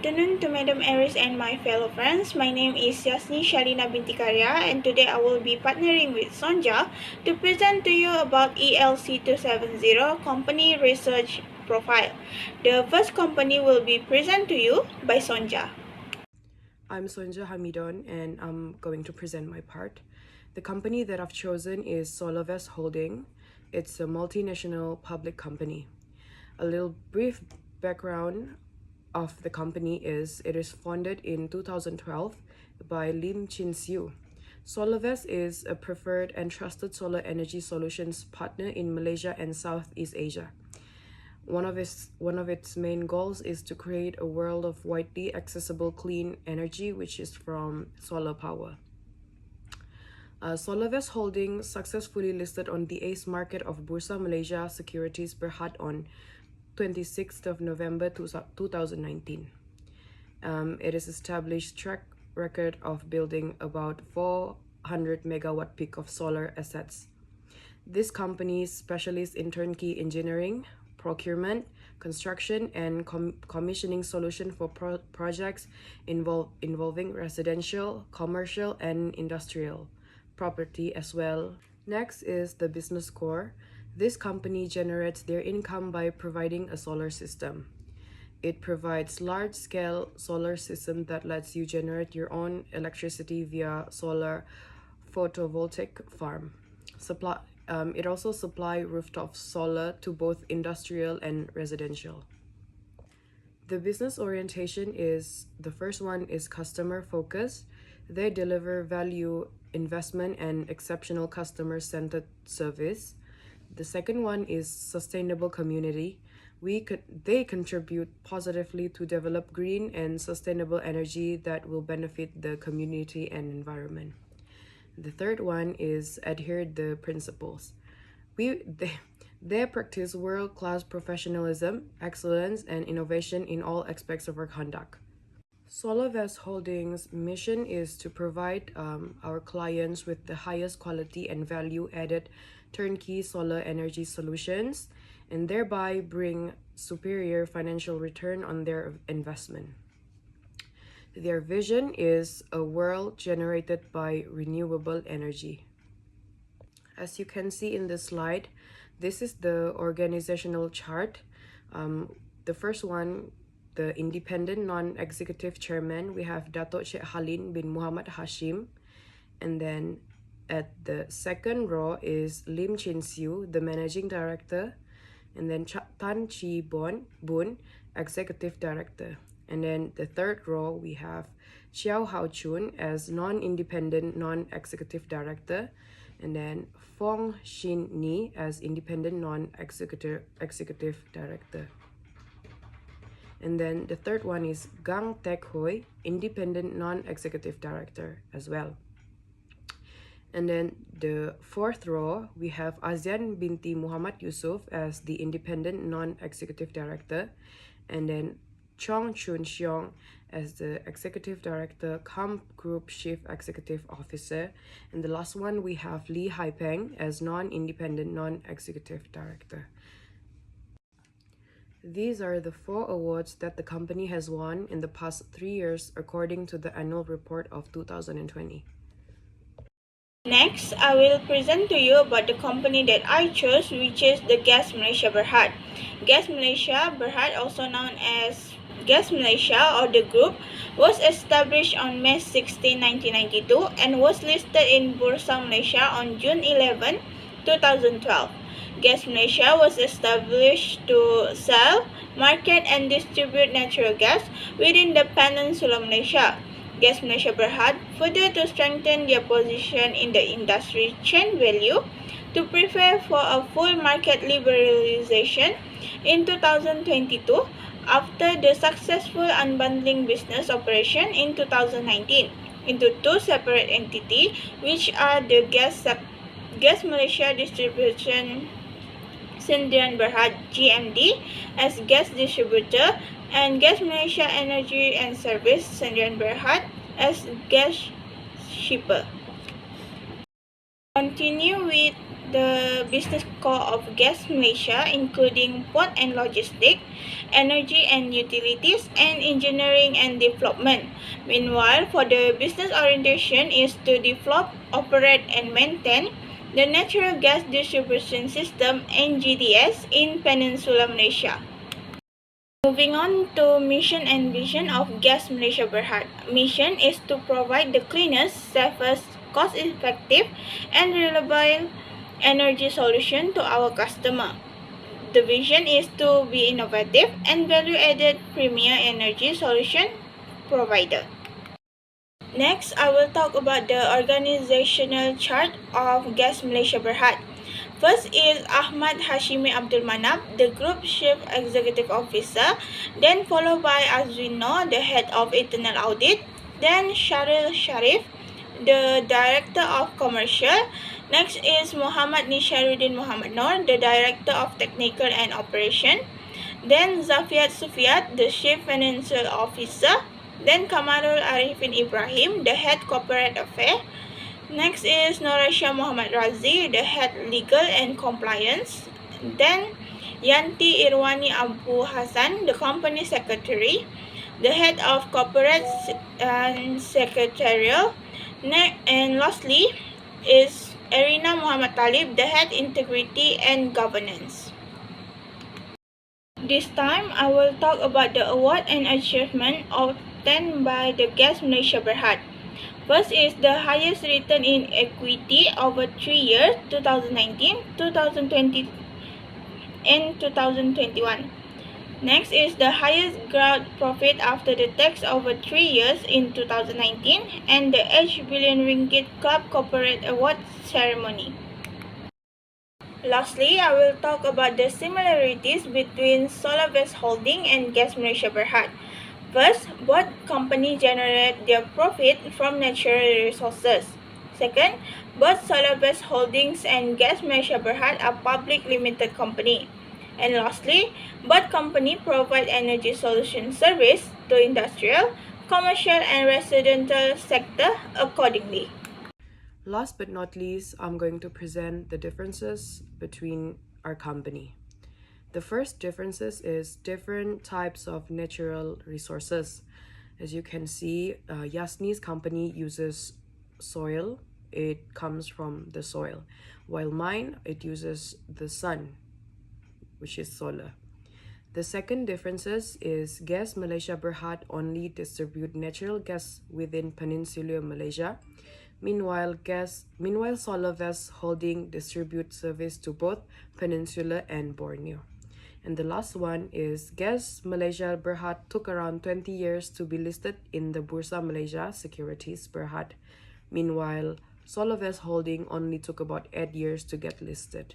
afternoon to Madam Aris and my fellow friends. My name is Yasni Shalina Binti Karya, and today I will be partnering with Sonja to present to you about ELC270 Company Research Profile. The first company will be presented to you by Sonja. I'm Sonja Hamidon, and I'm going to present my part. The company that I've chosen is SolarVest Holding. It's a multinational public company. A little brief background of the company is it is founded in 2012 by Lim Chin Siu. SolarVest is a preferred and trusted solar energy solutions partner in Malaysia and Southeast Asia. One of its main goals is to create a world of widely accessible clean energy, which is from solar power. SolarVest Holding successfully listed on the ACE market of Bursa Malaysia Securities Berhad on 26th of November 2019. It has established track record of building about 400 megawatt peak of solar assets. This company specializes in turnkey engineering, procurement, construction, and commissioning solution for projects involving residential, commercial, and industrial property as well. Next is the business core. This company generates their income by providing a solar system. It provides large-scale solar system that lets you generate your own electricity via solar photovoltaic farm. It also supplies rooftop solar to both industrial and residential. The business orientation is, the first one is customer focused. They deliver value investment and exceptional customer-centered service. The second one is sustainable community. They contribute positively to develop green and sustainable energy that will benefit the community and environment. The third one is adhere the principles. They practice world-class professionalism, excellence, and innovation in all aspects of our conduct. SolarVest Holdings' mission is to provide our clients with the highest quality and value-added turnkey solar energy solutions, and thereby bring superior financial return on their investment. Their vision is a world generated by renewable energy. As you can see in this slide, this is the organizational chart. The first one, the independent non-executive chairman, we have Datuk Sheikh Halin bin Muhammad Hashim. And then at the second row is Lim Chin Siu, the managing director. And then Tan Chi Boon, executive director. And then the third row, we have Chiao Hao Chun as non-independent non-executive director. And then Fong Shin Ni as independent non-executive director. And then the third one is Gang Tek Hoi, independent non-executive director as well. And then the fourth row, we have Azian binti Muhammad Yusuf as the independent non-executive director. And then Chong Chun Xiong as the executive director, Group Chief Executive Officer. And the last one, we have Lee Hai Peng as non-independent non-executive director. These are the 4 awards that the company has won in the past 3 years according to the annual report of 2020. Next, I will present to you about the company that I chose, which is the Gas Malaysia Berhad. Gas Malaysia Berhad, also known as Gas Malaysia or the group, was established on May 16, 1992 and was listed in Bursa Malaysia on June 11, 2012. Gas Malaysia was established to sell, market and distribute natural gas within the Peninsular Malaysia. Gas Malaysia Berhad further to strengthen their position in the industry chain value to prepare for a full market liberalization in 2022 after the successful unbundling business operation in 2019 into 2 separate entities, which are the Gas Malaysia Distribution Sdn Berhad GMD as gas distributor and Gas Malaysia Energy and Service Sdn Berhad as gas shipper. Continue with the business core of Gas Malaysia, including port and logistics, energy and utilities, and engineering and development. Meanwhile, for the business orientation is to develop, operate, and maintain the natural gas distribution system (NGDS) in Peninsular Malaysia. Moving on to mission and vision of Gas Malaysia Berhad. Mission is to provide the cleanest, safest, cost-effective, and reliable energy solution to our customer. The vision is to be innovative and value-added premier energy solution provider. Next, I will talk about the organizational chart of Gas Malaysia Berhad. First is Ahmad Hashimi Abdul Manap, the Group Chief Executive Officer, then followed by Azwino, the Head of Internal Audit, then Sharil Sharif, the Director of Commercial. Next is Muhammad Nisharuddin Muhammad Noor, the Director of Technical and Operation, then Zafiat Sufiat, the Chief Financial Officer, then Kamarul Arifin Ibrahim, the Head Corporate Affairs. Next is Norasha Muhammad Razi, the Head Legal and Compliance. Then Yanti Irwani Abu Hassan, the Company Secretary, the Head of Corporate and Secretarial. And lastly is Erina Muhammad Talib, the Head Integrity and Governance. This time, I will talk about the award and achievement obtained by the Gas Malaysia Berhad. First is the highest return in equity over 3 years, 2019, 2020, and 2021. Next is the highest gross profit after the tax over 3 years in 2019 and the H Billion Ringgit Club Corporate Award ceremony. Lastly, I will talk about the similarities between SolarVest Holding and Gas Malaysia Berhad. First, both companies generate their profit from natural resources. Second, both SolarVest Holdings and Gas Malaysia Berhad are public limited company. And lastly, both companies provide energy solution service to industrial, commercial, and residential sector accordingly. Last but not least, I'm going to present the differences between our company. The first differences is different types of natural resources. As you can see, Yasni's company uses soil. It comes from the soil. While mine, it uses the sun, which is solar. The second differences is Gas Malaysia Berhad only distribute natural gas within Peninsular Malaysia. Meanwhile, SolarVest Holding distributes service to both Peninsula and Borneo. And the last one is Gas Malaysia Berhad took around 20 years to be listed in the Bursa Malaysia Securities Berhad. Meanwhile, SolarVest Holding only took about 8 years to get listed.